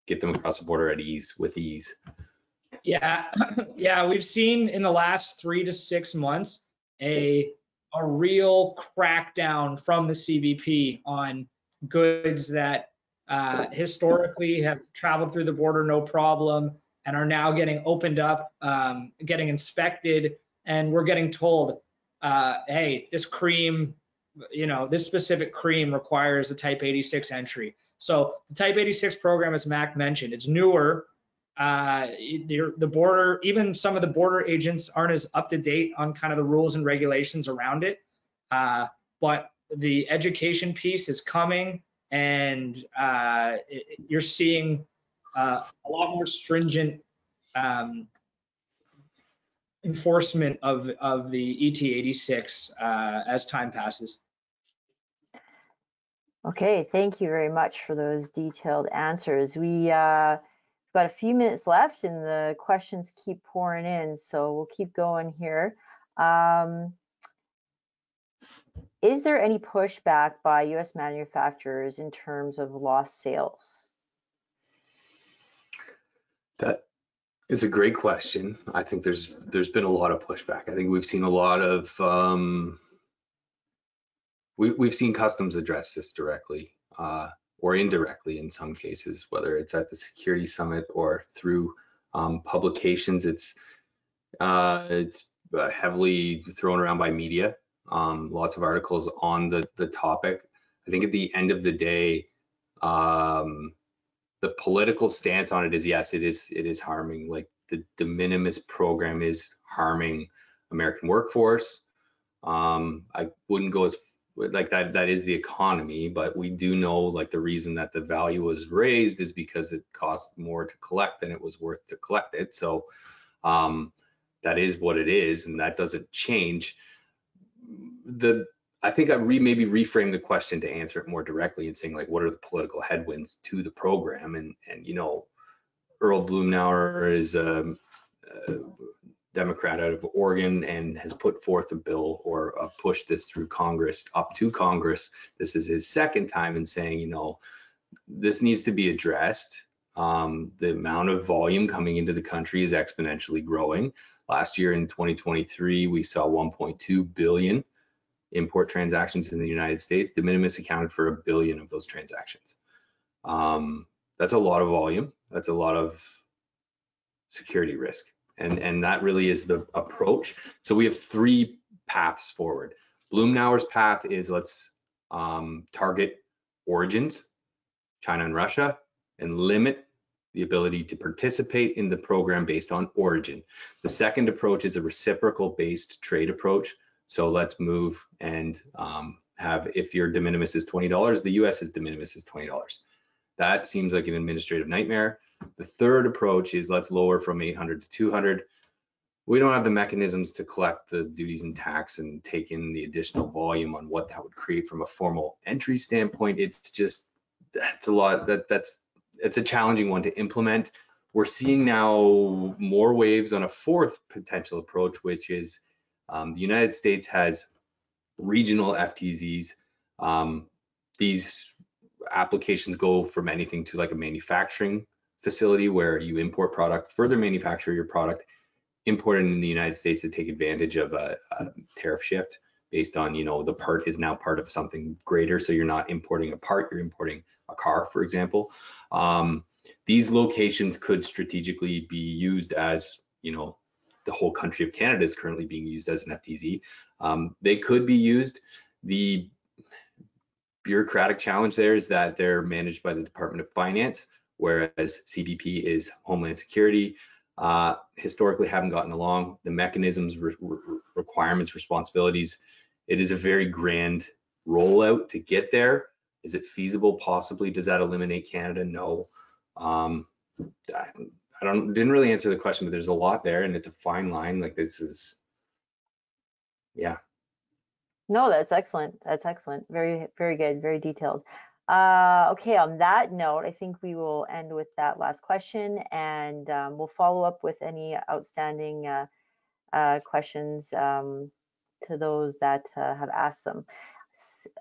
get them across the border with ease. Yeah, we've seen in the last 3 to 6 months a real crackdown from the CBP on goods that historically have traveled through the border no problem and are now getting opened up, getting inspected, and we're getting told, hey, this cream, this specific cream requires a type 86 entry. So the type 86 program, as Mac mentioned, it's newer. The border, even some of the border agents aren't as up to date on kind of the rules and regulations around it. But the education piece is coming, and you're seeing a lot more stringent enforcement of the ET86 as time passes. Okay, thank you very much for those detailed answers. We got a few minutes left and the questions keep pouring in, so we'll keep going here. Is there any pushback by US manufacturers in terms of lost sales? That is a great question. I think there's been a lot of pushback. I think we've seen a lot of we've seen customs address this directly or indirectly in some cases, whether it's at the Security Summit or through publications. It's heavily thrown around by media. Lots of articles on the topic. I think at the end of the day, the political stance on it is yes, it is harming. Like the Minimis program is harming American workforce. I wouldn't go as like that is the economy, but we do know like the reason that the value was raised is because it cost more to collect than it was worth to collect it. So that is what it is, and that doesn't change. I think I maybe reframe the question to answer it more directly and saying like, what are the political headwinds to the program? And Earl Blumenauer is a Democrat out of Oregon and has put forth a bill or pushed this through Congress, up to Congress. This is his second time in saying, this needs to be addressed. The amount of volume coming into the country is exponentially growing. Last year in 2023, we saw 1.2 billion import transactions in the United States. De minimis accounted for 1 billion of those transactions. That's a lot of volume. That's a lot of security risk. And that really is the approach. So we have 3 paths forward. Blumenauer's path is let's target origins, China and Russia, and limit the ability to participate in the program based on origin. The second approach is a reciprocal based trade approach. So let's move and have, if your de minimis is $20, the US's de minimis is $20. That seems like an administrative nightmare. The third approach is let's lower from 800 to 200. We don't have the mechanisms to collect the duties and tax and take in the additional volume on what that would create from a formal entry standpoint. It's just, that's a lot, it's a challenging one to implement. We're seeing now more waves on a fourth potential approach, which is the United States has regional FTZs. These applications go from anything to like a manufacturing facility where you import product, further manufacture your product, import it in the United States to take advantage of a tariff shift based on, you know, the part is now part of something greater. So you're not importing a part, you're importing a car, for example. These locations could strategically be used as, you know, the whole country of Canada is currently being used as an FTZ. They could be used. The bureaucratic challenge there is that they're managed by the Department of Finance, whereas CBP is Homeland Security. Historically haven't gotten along. The mechanisms, requirements, responsibilities, it is a very grand rollout to get there. Is it feasible? Possibly. Does that eliminate Canada? No. Didn't really answer the question, but there's a lot there and it's a fine line. Like this is, yeah. No, that's excellent. That's excellent. Very, very good. Very detailed. Okay, on that note, I think we will end with that last question, and we'll follow up with any outstanding questions to those that have asked them.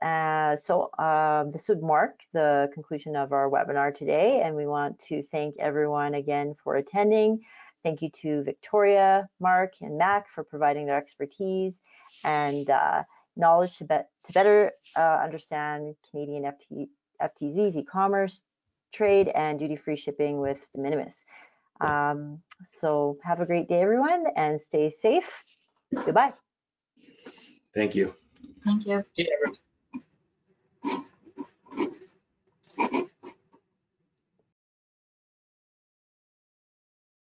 This would mark the conclusion of our webinar today, and we want to thank everyone again for attending. Thank you to Victoria, Mark, and Mac for providing their expertise and knowledge to better understand Canadian FTZs, e-commerce, trade, and duty-free shipping with de minimis. So have a great day, everyone, and stay safe. Goodbye. Thank you. Thank you. See you, everyone.